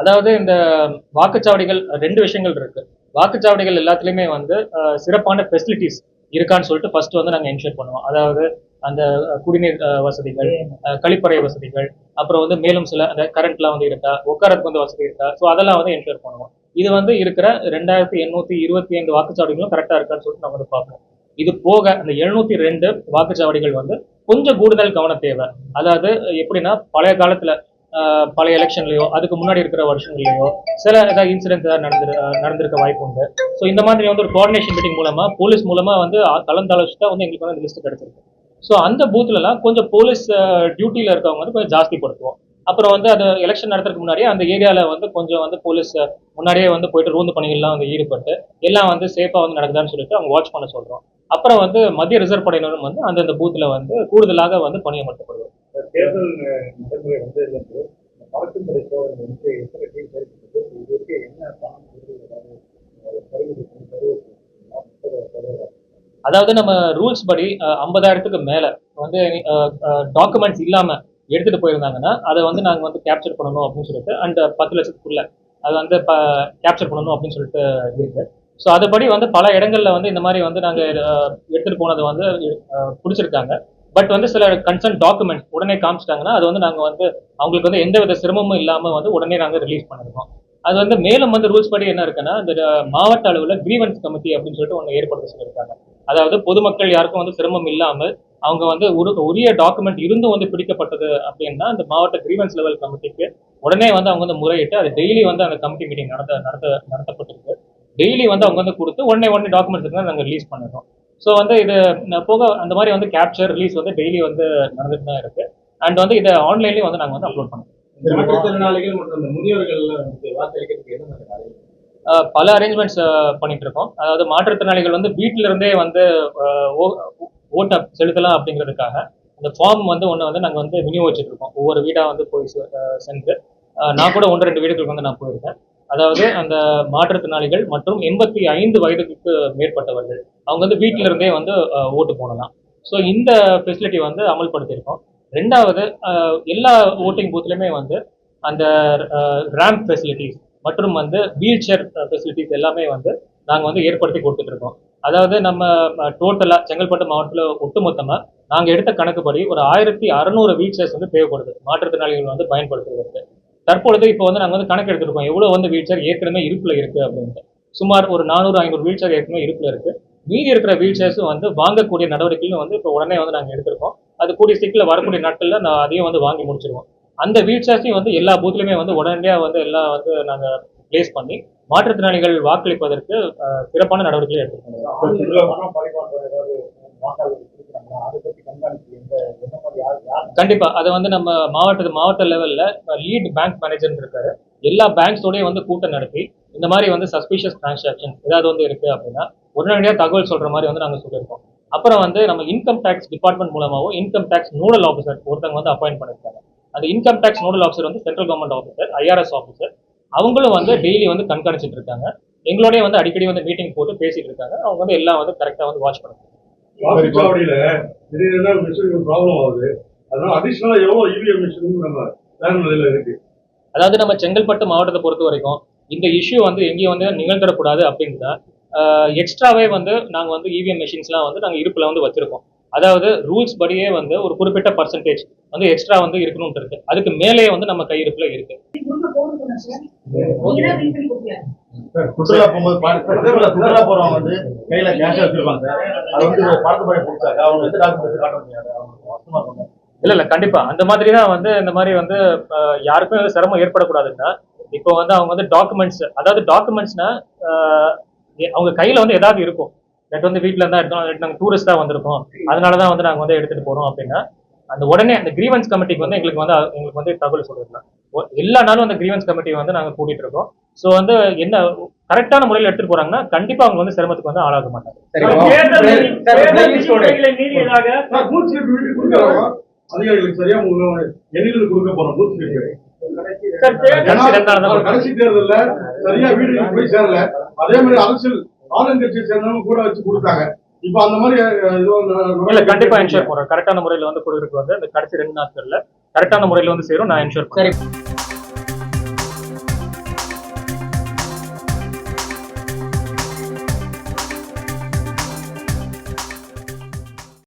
அதாவது இந்த வாக்குச்சாவடிகள் 2 விஷயங்கள் இருக்கு. வாக்குச்சாவடிகள் எல்லாத்துலயுமே வந்து சிறப்பான ஃபெசிலிட்டிஸ் இருக்கான்னு சொல்லிட்டு ஃபர்ஸ்ட் வந்து நாங்க என்ஷூர் பண்ணுவோம். அதாவது அந்த குடிநீர் வசதிகள், கழிப்பறை வசதிகள், அப்புறம் வந்து மேலும் சில அந்த கரண்ட்லாம் வந்து இருக்கா, உட்காரத்துக்கு வந்து வசதி இருக்கா, ஸோ அதெல்லாம் வந்து என்ஷூர் பண்ணுவோம். இது வந்து இருக்கிற 2825 வாக்குச்சாவடிகளும் கரெக்டா இருக்கான்னு சொல்லிட்டு நம்ம வந்து பார்ப்போம். இது போக அந்த 702 வாக்குச்சாவடிகள் வந்து கொஞ்சம் கூடுதல் கவனம் தேவை. அதாவது எப்படின்னா பழைய காலத்துல பழைய எலெக்ஷன்லயோ அதுக்கு முன்னாடி இருக்கிற வருஷங்கள்லயோ சில ஏதாவது இன்சிடென்ட் நடந்திருக்க வாய்ப்பு உண்டு. ஸோ இந்த மாதிரி வந்து ஒரு கோஆர்டினேஷன் மீட்டிங் மூலமா போலீஸ் மூலமா வந்து கலந்தாலோசிச்சு தான் வந்து எங்களுக்கு வந்து லிஸ்ட் கிடைச்சிருக்கு. ஸோ அந்த பூத்லலாம் கொஞ்சம் போலீஸ் டியூட்டியில் இருக்கவங்க வந்து கொஞ்சம் ஜாஸ்திப்படுத்துவோம். அப்புறம் வந்து அது எலெக்ஷன் நடத்துறதுக்கு முன்னாடியே அந்த ஏரியாவில் வந்து கொஞ்சம் வந்து போலீஸ் முன்னாடியே வந்து போயிட்டு ரோந்து பணிகள்லாம் வந்து ஈடுபட்டு எல்லாம் வந்து சேஃபாக வந்து நடக்குதான்னு சொல்லிட்டு அவங்க வாட்ச் பண்ண சொல்கிறோம். அப்புறம் வந்து மத்திய ரிசர்வ் படையினரும் வந்து அந்தந்த பூத்தில் வந்து கூடுதலாக வந்து பணியமர்த்தப்படுவோம். தேர்தல் நடைமுறை வந்து பறக்கும்படை சோதனை வந்து எத்தனை டீம் சேர்க்கப்பட்டு இது வரைக்கும் என்ன பணம் அதாவது நம்ம ரூல்ஸ் படி 50,000க்கு மேல வந்து டாக்குமெண்ட்ஸ் இல்லாம எடுத்துட்டு போயிருந்தாங்கன்னா அதை வந்து நாங்க வந்து கேப்சர் பண்ணணும் அப்படின்னு சொல்லிட்டு அண்ட் 10 லட்சத்துக்குள்ள அது வந்து கேப்சர் பண்ணணும் அப்படின்னு சொல்லிட்டு இருக்கு. ஸோ அதுபடி வந்து பல இடங்கள்ல வந்து இந்த மாதிரி வந்து நாங்க எடுத்துட்டு போனது வந்து பிடிச்சிருக்காங்க. பட் வந்து சில கன்சர்ன் டாக்குமெண்ட் உடனே காமிச்சிட்டாங்கன்னா அது வந்து நாங்க வந்து அவங்களுக்கு வந்து எந்த வித சிரமமும் இல்லாம வந்து உடனே நாங்க ரிலீஸ் பண்ணிருக்கோம். அது வந்து மேலும் வந்து ரூல்ஸ் படி என்ன இருக்குன்னா இந்த மாவட்ட அளவில் கிரீவன்ஸ் கமிட்டி அப்படின்னு சொல்லிட்டு ஒன்று ஏற்படுத்த சொல்லியிருக்காங்க. அதாவது பொதுமக்கள் யாருக்கும் வந்து சிரமம் இல்லாமல் அவங்க வந்து உரிய டாக்குமெண்ட் இருந்தும் வந்து பிடிக்கப்பட்டது அப்படின்னா அந்த மாவட்ட கிரீவன்ஸ் லெவல் கமிட்டிக்கு உடனே வந்து அவங்க வந்து முறையிட்டு அது டெய்லி வந்து அந்த கமிட்டி மீட்டிங் நடத்தப்பட்டிருக்கு. டெய்லி வந்து அவங்க வந்து கொடுத்து உடனே டாக்குமெண்ட்ஸ் இருந்தால் நாங்கள் ரிலீஸ் பண்ணிடுறோம். ஸோ வந்து இது போக அந்த மாதிரி வந்து கேப்சர் ரிலீஸ் வந்து டெய்லி வந்து நடந்துட்டு தான் இருக்கு. அண்ட் வந்து இதை ஆன்லைன்லேயும் வந்து நாங்கள் வந்து அப்லோட் பண்ணுறோம். மாற்றுத்திறனாளிகள் மற்றும் அந்த முதியோர்கள் வாக்களிக்கிறதுக்கு என்ன பல அரேஞ்ச்மெண்ட்ஸ் பண்ணிட்டு இருக்கோம். அதாவது மாற்றுத்திறனாளிகள் வந்து வீட்டில இருந்தே வந்து ஓட்டை செலுத்தலாம் அப்படிங்கிறதுக்காக அந்த ஃபார்ம் வந்து ஒன்று வந்து நாங்கள் வந்து விநியோகிச்சுட்டு இருக்கோம். ஒவ்வொரு வீடாக வந்து போய் சென்று நான் கூட 1-2 வீடுகளுக்கு வந்து நான் போயிருக்கேன். அதாவது அந்த மாற்றுத்திறனாளிகள் மற்றும் 85 வயதுக்கு மேற்பட்டவர்கள் அவங்க வந்து வீட்டில இருந்தே வந்து ஓட்டு போடலாம். ஸோ இந்த ஃபெசிலிட்டி வந்து அமல்படுத்தியிருக்கோம். ரெண்டாவது எல்லா ஓட்டிங் பூத்லையுமே வந்து அந்த ரேம்ப் ஃபெசிலிட்டிஸ் மற்றும் வந்து வீல் சேர் ஃபெசிலிட்டிஸ் எல்லாமே வந்து நாங்கள் வந்து ஏற்படுத்தி கொடுத்துட்டு இருக்கோம். அதாவது நம்ம டோட்டலாக செங்கல்பட்டு மாவட்டத்தில் ஒட்டுமொத்தமாக நாங்கள் எடுத்த கணக்குப்படி ஒரு 1600 வீல் சேர்ஸ் வந்து தேவைப்படுது மாற்றுத்திறனாளிகள் வந்து பயன்படுத்துவதற்கு. தற்பொழுது இப்போ வந்து நாங்கள் வந்து கணக்கு எடுத்துருக்கோம் எவ்வளோ வந்து வீல் சேர் ஏற்கனவே இருப்பில் இருக்குது அப்படின்ட்டு. சுமார் ஒரு 400-500 வீல் சேர் ஏற்கனவே இருப்பில் இருக்குது. மீதி இருக்கிற வீல் சேர்ஸும் வந்து வாங்கக்கூடிய நடவடிக்கையும் வந்து இப்போ உடனே வந்து நாங்கள் எடுத்திருக்கோம். அது கூடிய சீக்கிரம் வரக்கூடிய நாட்களில் நான் அதையும் வந்து வாங்கி முடிச்சிருவோம். அந்த வீல் சேர்ஸையும் வந்து எல்லா பூத்லையுமே வந்து உடனடியாக வந்து எல்லாம் வந்து நாங்கள் பிளேஸ் பண்ணி மாற்றுத்திறனாளிகள் வாக்களிப்பதற்கு சிறப்பான நடவடிக்கைகளை எடுத்துக்கணும். கண்டிப்பா அதை வந்து நம்ம மாவட்ட லெவல்ல லீட் பேங்க் மேனேஜர் இருக்காரு. எல்லா பேங்க்ஸோடய வந்து கூட்டம் நடத்தி இந்த மாதிரி வந்து சஸ்பிஷியஸ் டிரான்சாக்ஷன் ஏதாவது வந்து இருக்கு அப்படின்னா உடனடியாக தகவல் சொல்ற மாதிரி வந்து நாங்கள் சொல்லியிருக்கோம். அப்புறம் வந்து நம்ம இன்கம் டேக்ஸ் டிபார்ட்மெண்ட் மூலமாகவும் இன்கம் டேக்ஸ் நோடல் ஆஃபீஸர் ஒருத்தவங்க வந்து அப்பாயிண்ட் பண்ணிருக்காங்க. அந்த இன்கம் டேக்ஸ் நோடல் ஆஃபீஸர் வந்து central government officer IRS officer. அவங்களும் வந்து டெய்லி வந்து கண்காணிச்சுட்டு இருக்காங்க. எங்களோடய வந்து அடிக்கடி வந்து மீட்டிங் போட்டு பேசிட்டு இருக்காங்க. அவங்க வந்து எல்லாம் வந்து கரெக்டா வந்து வாட்ச் பண்ணுறாங்க. அதாவது நம்ம செங்கல்பட்டு மாவட்டத்தை பொறுத்த வரைக்கும் இந்த இஷ்யூ வந்து எங்கேயும் வந்து நிகழ்ந்துடக்கூடாது அப்படின்னா எக்ஸ்ட்ராவே வந்து நாங்கள் வந்து EVM மெஷின்ஸ்லாம் வந்து நாங்கள் இருப்பில் வந்து வச்சிருக்கோம். அதாவது ரூல்ஸ் படியே வந்து ஒரு குறிப்பிட்ட பர்சன்டேஜ் வந்து எக்ஸ்ட்ரா வந்து இருக்கணும்னு இருக்கு. அதுக்கு மேலேயே வந்து நம்ம கையிருப்புல இருக்கு. சுற்றுலா போறவங்க வந்து கையில கேஷ் வச்சிருப்பாங்க. அது வந்து பணத்தை கொடுத்தாங்க அவங்க எந்த டாக்குமெண்ட் காட்ட முடியாது. இல்ல கண்டிப்பா அந்த மாதிரி தான் வந்து இந்த மாதிரி வந்து யாருக்கும் வந்து சிரமம் ஏற்படக்கூடாதுன்னா இப்போ வந்து அவங்க வந்து டாக்குமெண்ட்ஸ் அதாவது டாக்குமெண்ட்ஸ்னா அவங்க கையில வந்து ஏதாவது இருக்கும். வந்து வீட்டுல இருந்தா எடுத்தோம் நாங்கள் டூரிஸ்டா வந்திருக்கோம் அதனாலதான் வந்து நாங்க வந்து எடுத்துட்டு போறோம் அப்படின்னா அந்த உடனே அந்த கிரீவன்ஸ் கமிட்டிக்கு வந்து எங்களுக்கு வந்து தகவல் சொல்லிருக்கலாம். எல்லா நாளும் அந்த கிரீவன்ஸ் கமிட்டி வந்து நாங்க கூட்டிட்டு இருக்கோம். ஸோ வந்து என்ன கரெக்டான முறையில் எடுத்துட்டு போறாங்கன்னா கண்டிப்பா அவங்க வந்து சிரமத்துக்கு வந்து ஆளாக மாட்டாங்க. அதிகாரிகளுக்கு சரியா எண்ணிகள் கொடுக்க போறோம். கடைசி தேர்தல்ல சரியா வீடு போய் சேரல. அதே மாதிரி அரசியல் ஆளுங்கட்சியை சேர்ந்தவங்க கூட வச்சு கொடுத்தாங்க. இப்ப அந்த மாதிரி இல்ல கண்டிப்பா என்ஷூர் போறோம். கரெக்டான முறையில வந்து கொடுக்கறதுக்கு வந்து அந்த கடைசி 2 நாட்கள்ல கரெக்டான முறையில வந்து சேரும். நான் என்ஷூர் பண்றேன்.